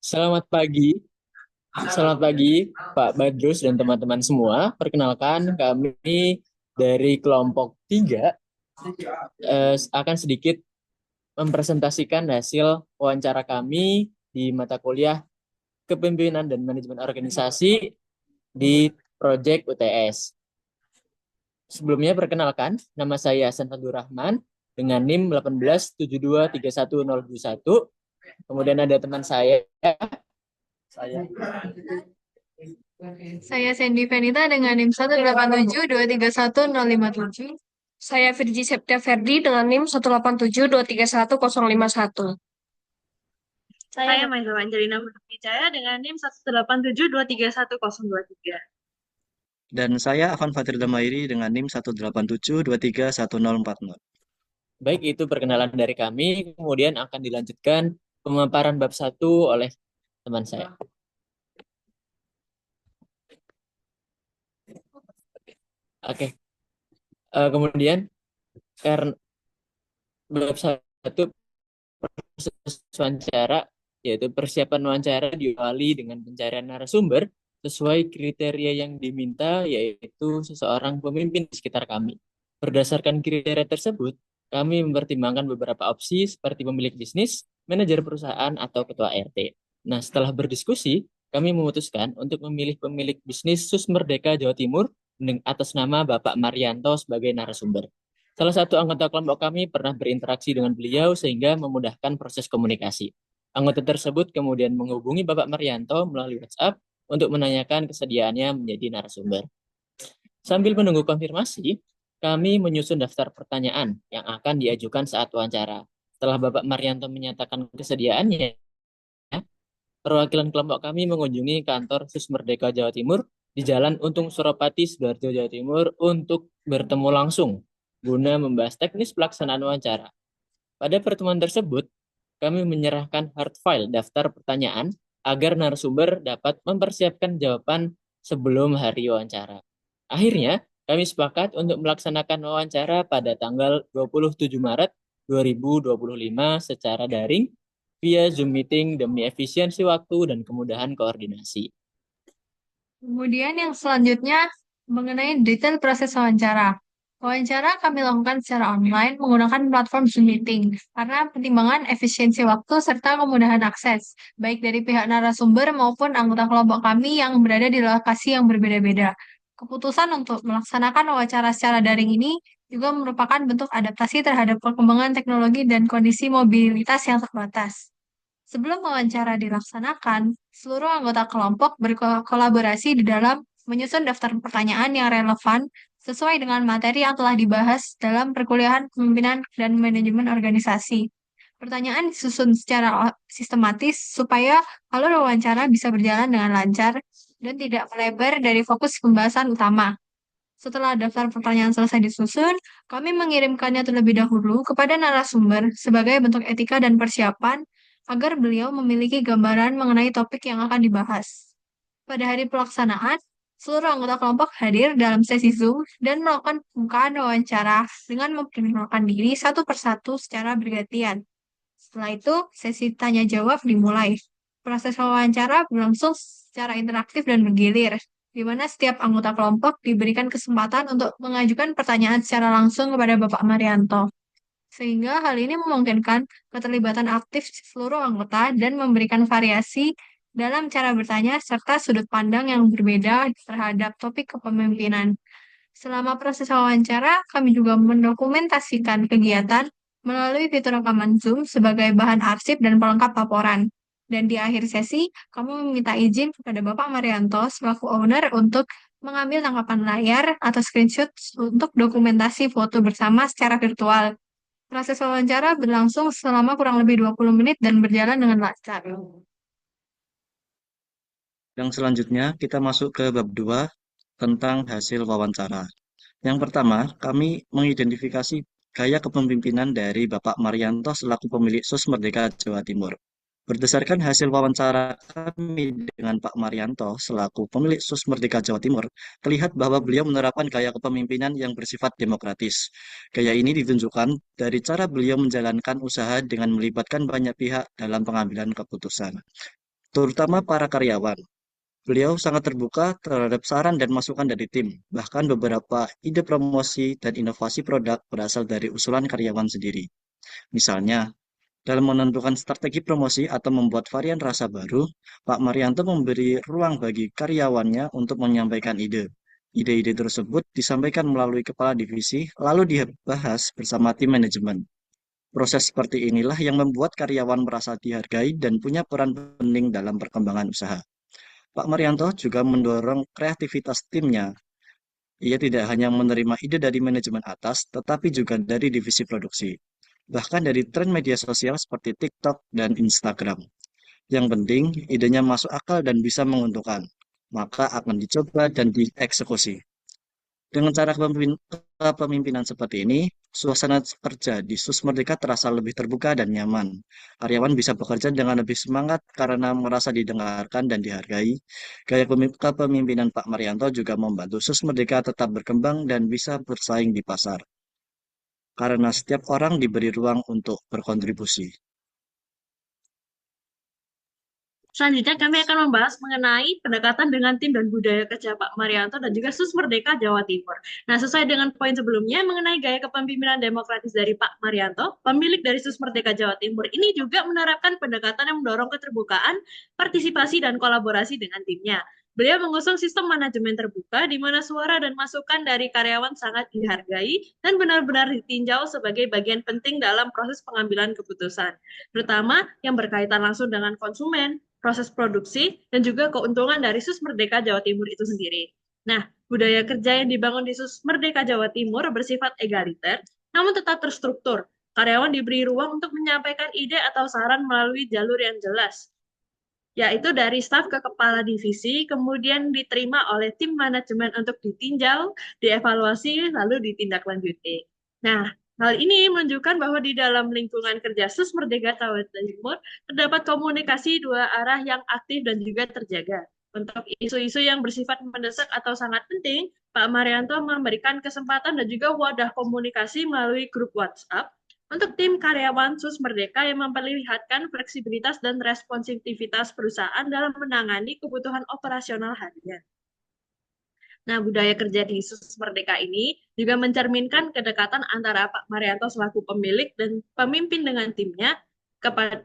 Selamat pagi, selamat pagi Pak Badrus dan teman-teman semua. Perkenalkan kami dari kelompok 3 akan sedikit mempresentasikan hasil wawancara kami di mata kuliah Kepemimpinan dan Manajemen Organisasi di Proyek UTS. Sebelumnya perkenalkan, nama saya Hasan Fatur Rahman dengan NIM 1872311021. Kemudian ada teman saya. Saya Sandy Venita dengan NIM 187231057. Saya Virgi Septia Ferdi dengan NIM 187231051. Saya Maizal Angelina Wijaya dengan NIM 187231023. Dan saya Afan Fatir Damairi dengan NIM 187231040. Baik, itu perkenalan dari kami. Kemudian akan dilanjutkan pemaparan bab 1 oleh teman saya. Oke. Kemudian karena bab 1 proses wawancara, yaitu persiapan wawancara diawali dengan pencarian narasumber sesuai kriteria yang diminta, yaitu seseorang pemimpin di sekitar kami. Berdasarkan kriteria tersebut, kami mempertimbangkan beberapa opsi seperti pemilik bisnis, manajer perusahaan, atau ketua RT. Nah, setelah berdiskusi, kami memutuskan untuk memilih pemilik bisnis SUS Merdeka Jawa Timur atas nama Bapak Marianto sebagai narasumber. Salah satu anggota kelompok kami pernah berinteraksi dengan beliau sehingga memudahkan proses komunikasi. Anggota tersebut kemudian menghubungi Bapak Marianto melalui WhatsApp untuk menanyakan kesediaannya menjadi narasumber. Sambil menunggu konfirmasi, kami menyusun daftar pertanyaan yang akan diajukan saat wawancara. Setelah Bapak Marianto menyatakan kesediaannya, perwakilan kelompok kami mengunjungi kantor SUS Merdeka Jawa Timur di Jalan Untung Suropati, Sidoarjo, Jawa Timur untuk bertemu langsung guna membahas teknis pelaksanaan wawancara. Pada pertemuan tersebut, kami menyerahkan hard file daftar pertanyaan agar narasumber dapat mempersiapkan jawaban sebelum hari wawancara. Akhirnya, kami sepakat untuk melaksanakan wawancara pada tanggal 27 Maret 2025 secara daring via Zoom meeting demi efisiensi waktu dan kemudahan koordinasi. Kemudian yang selanjutnya mengenai detail proses wawancara. Wawancara kami lakukan secara online menggunakan platform Zoom Meeting karena pertimbangan efisiensi waktu serta kemudahan akses, baik dari pihak narasumber maupun anggota kelompok kami yang berada di lokasi yang berbeda-beda. Keputusan untuk melaksanakan wawancara secara daring ini juga merupakan bentuk adaptasi terhadap perkembangan teknologi dan kondisi mobilitas yang terbatas. Sebelum wawancara dilaksanakan, seluruh anggota kelompok berkolaborasi di dalam menyusun daftar pertanyaan yang relevan sesuai dengan materi yang telah dibahas dalam perkuliahan kepemimpinan dan manajemen organisasi. Pertanyaan disusun secara sistematis supaya alur wawancara bisa berjalan dengan lancar dan tidak melebar dari fokus pembahasan utama. Setelah daftar pertanyaan selesai disusun, kami mengirimkannya terlebih dahulu kepada narasumber sebagai bentuk etika dan persiapan agar beliau memiliki gambaran mengenai topik yang akan dibahas. Pada hari pelaksanaan, seluruh anggota kelompok hadir dalam sesi Zoom dan melakukan pembukaan wawancara dengan memperkenalkan diri satu persatu secara bergantian. Setelah itu, sesi tanya jawab dimulai. Proses wawancara berlangsung secara interaktif dan bergilir, di mana setiap anggota kelompok diberikan kesempatan untuk mengajukan pertanyaan secara langsung kepada Bapak Marianto. Sehingga hal ini memungkinkan keterlibatan aktif seluruh anggota dan memberikan variasi dalam cara bertanya serta sudut pandang yang berbeda terhadap topik kepemimpinan. Selama proses wawancara, kami juga mendokumentasikan kegiatan melalui fitur rekaman Zoom sebagai bahan arsip dan pelengkap laporan. Dan di akhir sesi, kami meminta izin kepada Bapak Marianto selaku owner untuk mengambil tangkapan layar atau screenshot untuk dokumentasi foto bersama secara virtual. Proses wawancara berlangsung selama kurang lebih 20 menit dan berjalan dengan lancar. Yang selanjutnya kita masuk ke bab 2 tentang hasil wawancara. Yang pertama, kami mengidentifikasi gaya kepemimpinan dari Bapak Marianto selaku pemilik SUS Merdeka Jawa Timur. Berdasarkan hasil wawancara kami dengan Pak Marianto selaku pemilik SUS Merdeka Jawa Timur, terlihat bahwa beliau menerapkan gaya kepemimpinan yang bersifat demokratis. Gaya ini ditunjukkan dari cara beliau menjalankan usaha dengan melibatkan banyak pihak dalam pengambilan keputusan, terutama para karyawan. Beliau sangat terbuka terhadap saran dan masukan dari tim. Bahkan beberapa ide promosi dan inovasi produk berasal dari usulan karyawan sendiri. Misalnya, dalam menentukan strategi promosi atau membuat varian rasa baru, Pak Marianto memberi ruang bagi karyawannya untuk menyampaikan ide. Ide-ide tersebut disampaikan melalui kepala divisi, lalu dibahas bersama tim manajemen. Proses seperti inilah yang membuat karyawan merasa dihargai dan punya peran penting dalam perkembangan usaha. Pak Marianto juga mendorong kreativitas timnya. Ia tidak hanya menerima ide dari manajemen atas, tetapi juga dari divisi produksi. Bahkan dari tren media sosial seperti TikTok dan Instagram. Yang penting, idenya masuk akal dan bisa menguntungkan. Maka akan dicoba dan dieksekusi. Dengan cara kepemimpinan seperti ini, suasana kerja di SUS Merdeka terasa lebih terbuka dan nyaman. Karyawan bisa bekerja dengan lebih semangat karena merasa didengarkan dan dihargai. Gaya kepemimpinan Pak Marianto juga membantu SUS Merdeka tetap berkembang dan bisa bersaing di pasar. Karena setiap orang diberi ruang untuk berkontribusi. Selanjutnya kami akan membahas mengenai pendekatan dengan tim dan budaya kerja Pak Marianto dan juga SUS Merdeka Jawa Timur. Nah, sesuai dengan poin sebelumnya mengenai gaya kepemimpinan demokratis dari Pak Marianto, pemilik dari SUS Merdeka Jawa Timur ini juga menerapkan pendekatan yang mendorong keterbukaan, partisipasi, dan kolaborasi dengan timnya. Beliau mengusung sistem manajemen terbuka di mana suara dan masukan dari karyawan sangat dihargai dan benar-benar ditinjau sebagai bagian penting dalam proses pengambilan keputusan, terutama yang berkaitan langsung dengan konsumen, proses produksi, dan juga keuntungan dari SUS Merdeka Jawa Timur itu sendiri. Nah, budaya kerja yang dibangun di SUS Merdeka Jawa Timur bersifat egaliter, namun tetap terstruktur. Karyawan diberi ruang untuk menyampaikan ide atau saran melalui jalur yang jelas, yaitu dari staf ke kepala divisi, kemudian diterima oleh tim manajemen untuk ditinjau, dievaluasi, lalu ditindaklanjuti. Nah, hal ini menunjukkan bahwa di dalam lingkungan kerja SUS Merdeka Jawa Timur terdapat komunikasi dua arah yang aktif dan juga terjaga. Untuk isu-isu yang bersifat mendesak atau sangat penting, Pak Marianto memberikan kesempatan dan juga wadah komunikasi melalui grup WhatsApp untuk tim karyawan SUS Merdeka yang memperlihatkan fleksibilitas dan responsivitas perusahaan dalam menangani kebutuhan operasional harian. Nah, budaya kerja di SUS Merdeka ini juga mencerminkan kedekatan antara Pak Marianto selaku pemilik dan pemimpin dengan timnya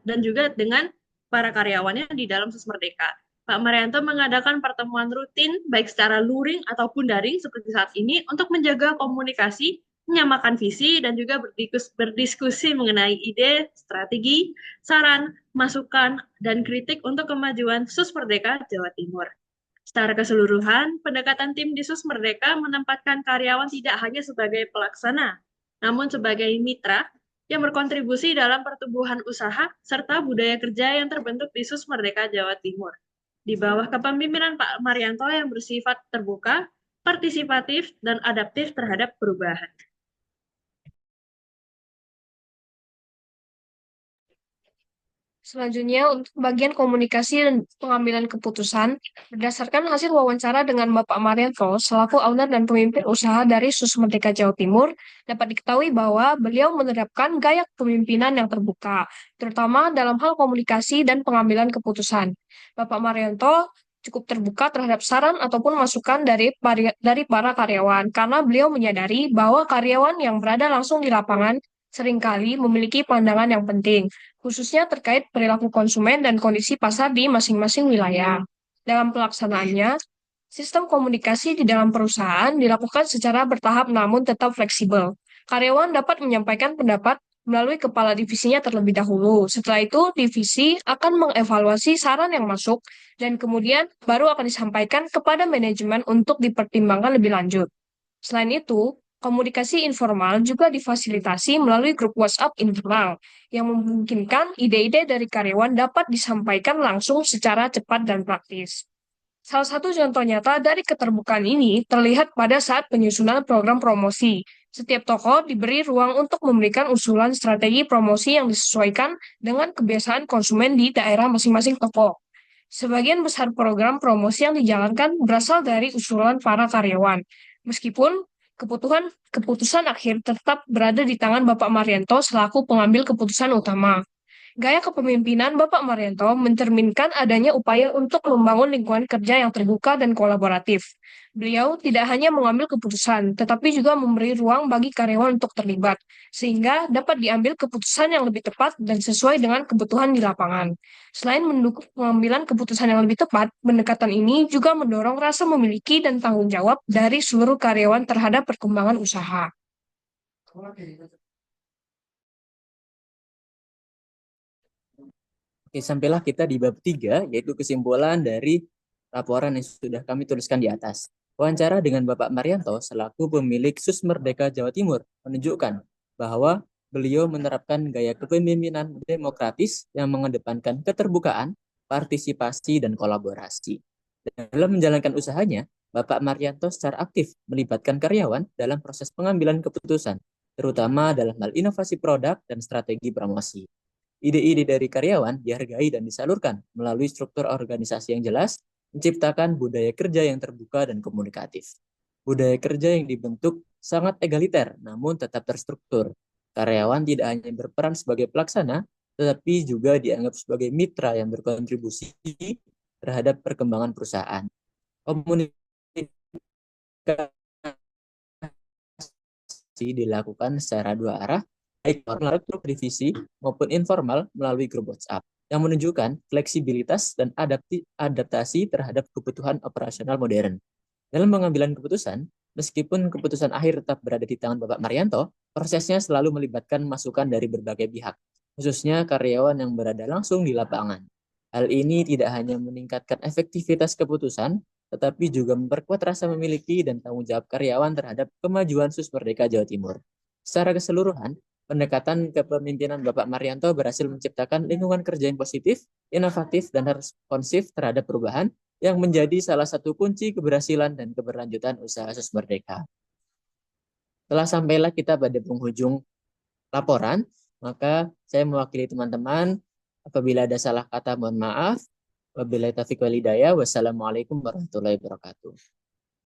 dan juga dengan para karyawannya di dalam SUS Merdeka. Pak Marianto mengadakan pertemuan rutin baik secara luring ataupun daring seperti saat ini untuk menjaga komunikasi, menyamakan visi, dan juga berdiskusi mengenai ide, strategi, saran, masukan, dan kritik untuk kemajuan SUS Merdeka Jawa Timur. Secara keseluruhan, pendekatan tim di SUS Merdeka menempatkan karyawan tidak hanya sebagai pelaksana, namun sebagai mitra yang berkontribusi dalam pertumbuhan usaha serta budaya kerja yang terbentuk di SUS Merdeka Jawa Timur. Di bawah kepemimpinan Pak Marianto yang bersifat terbuka, partisipatif, dan adaptif terhadap perubahan. Selanjutnya, untuk bagian komunikasi dan pengambilan keputusan, berdasarkan hasil wawancara dengan Bapak Marianto, selaku owner dan pemimpin usaha dari SUS Merdeka Jawa Timur, dapat diketahui bahwa beliau menerapkan gaya kepemimpinan yang terbuka, terutama dalam hal komunikasi dan pengambilan keputusan. Bapak Marianto cukup terbuka terhadap saran ataupun masukan dari para karyawan, karena beliau menyadari bahwa karyawan yang berada langsung di lapangan seringkali memiliki pandangan yang penting, khususnya terkait perilaku konsumen dan kondisi pasar di masing-masing wilayah. Dalam pelaksanaannya, sistem komunikasi di dalam perusahaan dilakukan secara bertahap namun tetap fleksibel. Karyawan dapat menyampaikan pendapat melalui kepala divisinya terlebih dahulu. Setelah itu, divisi akan mengevaluasi saran yang masuk dan kemudian baru akan disampaikan kepada manajemen untuk dipertimbangkan lebih lanjut. Selain itu, komunikasi informal juga difasilitasi melalui grup WhatsApp internal yang memungkinkan ide-ide dari karyawan dapat disampaikan langsung secara cepat dan praktis. Salah satu contoh nyata dari keterbukaan ini terlihat pada saat penyusunan program promosi, Setiap tokoh diberi ruang untuk memberikan usulan strategi promosi yang disesuaikan dengan kebiasaan konsumen di daerah masing-masing toko. Sebagian besar program promosi yang dijalankan berasal dari usulan para karyawan. Meskipun keputusan akhir tetap berada di tangan Bapak Marianto selaku pengambil keputusan utama. Gaya kepemimpinan Bapak Marianto mencerminkan adanya upaya untuk membangun lingkungan kerja yang terbuka dan kolaboratif. Beliau tidak hanya mengambil keputusan, tetapi juga memberi ruang bagi karyawan untuk terlibat, sehingga dapat diambil keputusan yang lebih tepat dan sesuai dengan kebutuhan di lapangan. Selain mendukung pengambilan keputusan yang lebih tepat, pendekatan ini juga mendorong rasa memiliki dan tanggung jawab dari seluruh karyawan terhadap perkembangan usaha. Oke, sampailah kita di bab 3, yaitu kesimpulan dari laporan yang sudah kami tuliskan di atas. Wawancara dengan Bapak Marianto selaku pemilik SUS Merdeka Jawa Timur menunjukkan bahwa beliau menerapkan gaya kepemimpinan demokratis yang mengedepankan keterbukaan, partisipasi, dan kolaborasi. Dalam menjalankan usahanya, Bapak Marianto secara aktif melibatkan karyawan dalam proses pengambilan keputusan, terutama dalam hal inovasi produk dan strategi promosi. Ide-ide dari karyawan dihargai dan disalurkan melalui struktur organisasi yang jelas, menciptakan budaya kerja yang terbuka dan komunikatif. Budaya kerja yang dibentuk sangat egaliter, namun tetap terstruktur. Karyawan tidak hanya berperan sebagai pelaksana, tetapi juga dianggap sebagai mitra yang berkontribusi terhadap perkembangan perusahaan. Komunikasi dilakukan secara dua arah, baik melalui grup divisi maupun informal melalui grup WhatsApp, yang menunjukkan fleksibilitas dan adaptasi terhadap kebutuhan operasional modern. Dalam pengambilan keputusan, meskipun keputusan akhir tetap berada di tangan Bapak Marianto, prosesnya selalu melibatkan masukan dari berbagai pihak, khususnya karyawan yang berada langsung di lapangan. Hal ini tidak hanya meningkatkan efektivitas keputusan, tetapi juga memperkuat rasa memiliki dan tanggung jawab karyawan terhadap kemajuan SUS Merdeka Jawa Timur. Secara keseluruhan, pendekatan kepemimpinan Bapak Marianto berhasil menciptakan lingkungan kerja yang positif, inovatif, dan responsif terhadap perubahan yang menjadi salah satu kunci keberhasilan dan keberlanjutan usaha SUS Merdeka. Setelah sampailah kita pada penghujung laporan, maka saya mewakili teman-teman. Apabila ada salah kata, mohon maaf. Wabillahi taufiq wal hidayah. Wassalamualaikum warahmatullahi wabarakatuh.